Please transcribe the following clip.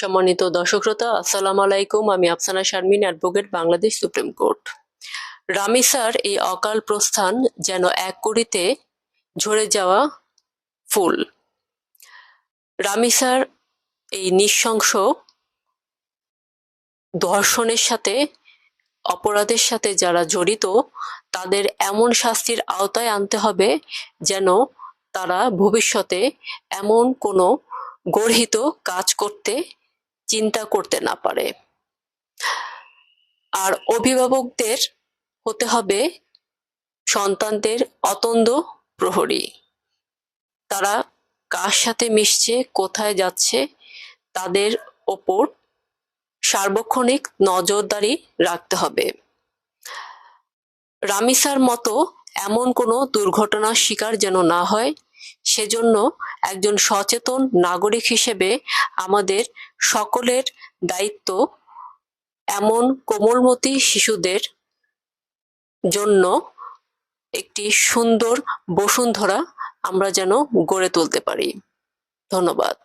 সম্মানিত দর্শক শ্রোতা, আসসালামু আলাইকুম। আমি Afsana Sharmin, advocate, Bangladesh Supreme Court. রামিসার এই অকাল প্রস্থান যেন এক কড়িতে ঝরে যাওয়া ফুল। রামিসার এই নৃশংস ধর্ষণের সাথে, অপরাধের সাথে যারা জড়িত, তাদের এমন শাস্তির আওতায় আনতে হবে যেন তারা ভবিষ্যতে এমন কোনো গর্হিত কাজ করতে চিন্তা করতে না পারে। আর অভিভাবকদের হতে হবে সন্তানদের অতন্দ্র প্রহরী। তারা কার সাথে মিশছে, কোথায় যাচ্ছে, তাদের ওপর সার্বক্ষণিক নজরদারি রাখতে হবে। রামিসার মতো এমন কোনো দুর্ঘটনার শিকার যেন না হয়, সেজন্য একজন সচেতন নাগরিক হিসেবে আমাদের সকলের দায়িত্ব এমন কোমলমতি শিশুদের জন্য একটি সুন্দর বসুন্ধরা আমরা যেন গড়ে তুলতে পারি। ধন্যবাদ।